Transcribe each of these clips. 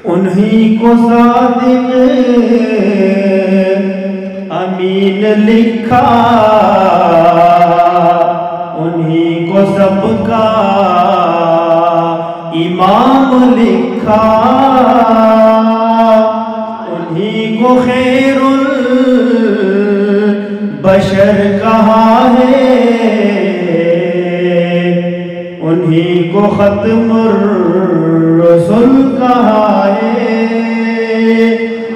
उन्हीं को सादिक अमीन लिखा, उन्हीं को सबका इमाम लिखा, उन्हीं को खैरुल बशर कहा है, उन्हीं को खत्मुर रसूल कहा है,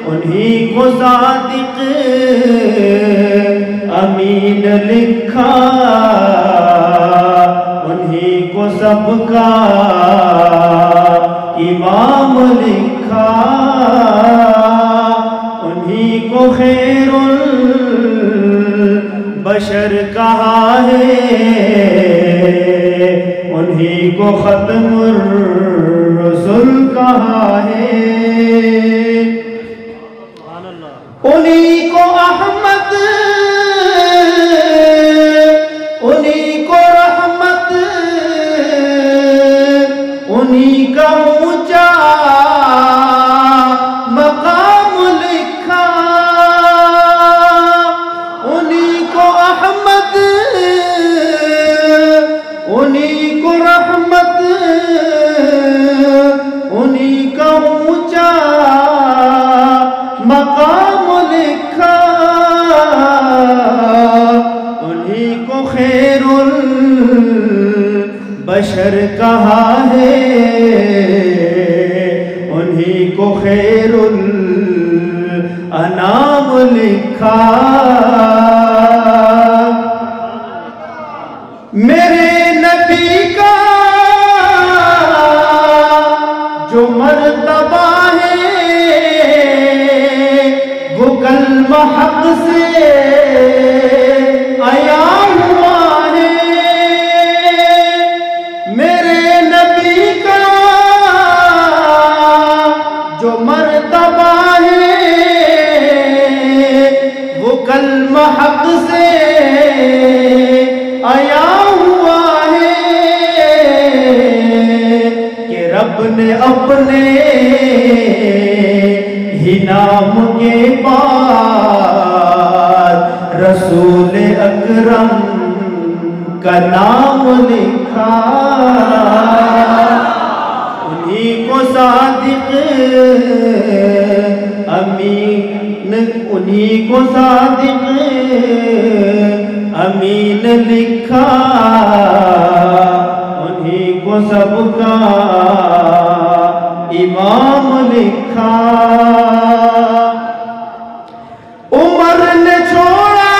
उन्हीं को सादिक अमीन लिखा, उन्हीं को सबका इमाम लिखा, उन्हीं को खैरुल बशर कहा है, उन्हीं को खत्मुर रसूल कहा है, उन्हीं को अहमद, उन्हीं को रहमत, उन्हीं का ऊंचा मकाम लिखा, उन्हीं को अहमद, उन्हीं को रहमत, उन्हीं का ऊंचा मकाम लिखा, उन्हीं को खैरुल बशर कहा है, उन्हीं को खैरुल अनाम लिखा। मेरे नबी का जो मर्तबा है वो कलमा हक से आया हुआ है, मेरे नबी का जो मर्तबा है वो कलमा हक से आया हुआ है कि रब ने अपने ही नाम के बाद रसूल अकरम का नाम लिखा, उन्हीं को सादिक अमीन, उन्हीं को सादिक अमीन लिखा, उन्हीं को सबका इमाम लिखा। उमर ने छोड़ा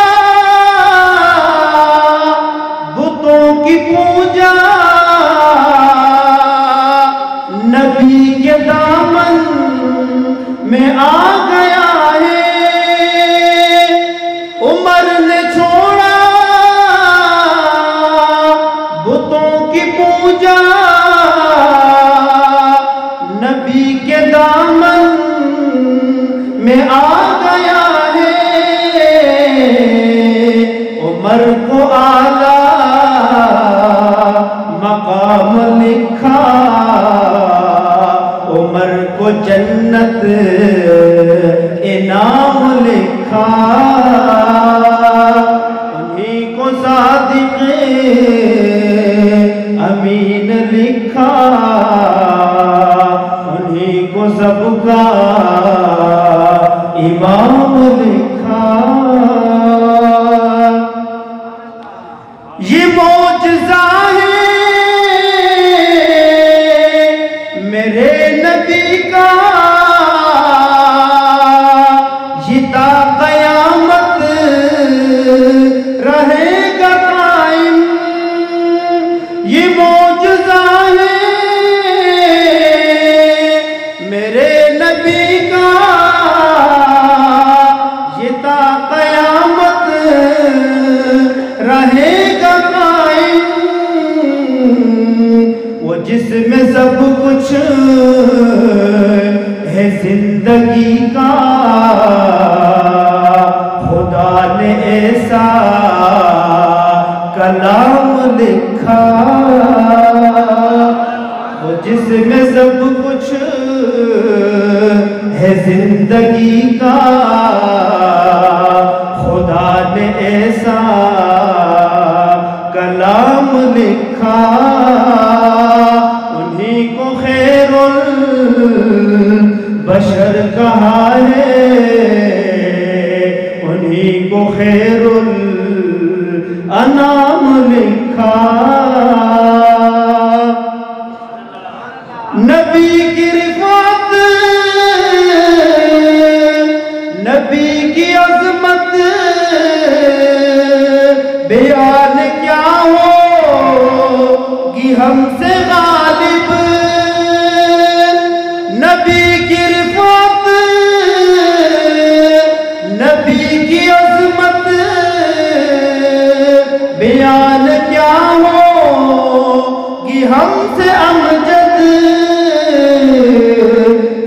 बुतों की पूजा, नबी के दामन में आ गया है, उमर ने छोड़ा बुतों की पूजा, नबी के दामन में आ गया है, उमर को आला मकाम लिखा, उमर को जन्नत इनाम लिखा, उन्हीं को सादिक अमीन लिखा, उन्हीं को सबका इमाम लिखा। ये मौजज़ा है मेरे नबी का, ये ता क़यामत रहेगा कायम, ये मौजज़ा है मेरे नबी का, ये ता क़यामत रहेगा कायम, वो जिसमें सब कुछ है जिंदगी का, खुदा ने ऐसा कलाम लिखा, वो जिसमें सब कुछ जिंदगी का खुदा ने ऐसा कलाम लिखा, उन्हीं को खैरुल बशर कहा है, उन्हीं को खैरुल अनाम लिखा। नबी की रिफात, नबी की अजमत बयान क्या होगी हमसे गालिब। नबी की रिफात, नबी की अजमत बयान क्या होगी हमसे अमजद।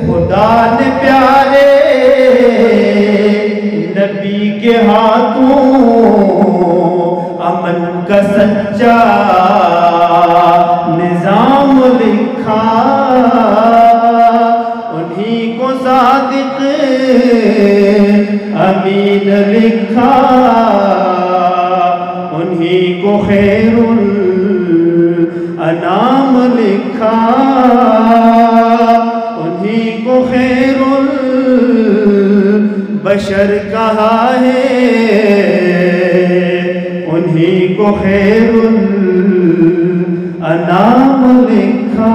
खुदा ने प्यारे नबी के हाथों अमन का सच्चा निजाम लिखा, उन्हीं को सादिक अमीन लिखा, उन्हीं को खैरुल अनाम लिखा, उन्हीं को खैरुल बशर कहा है, उन्हीं को खैरुल अनाम लिखा।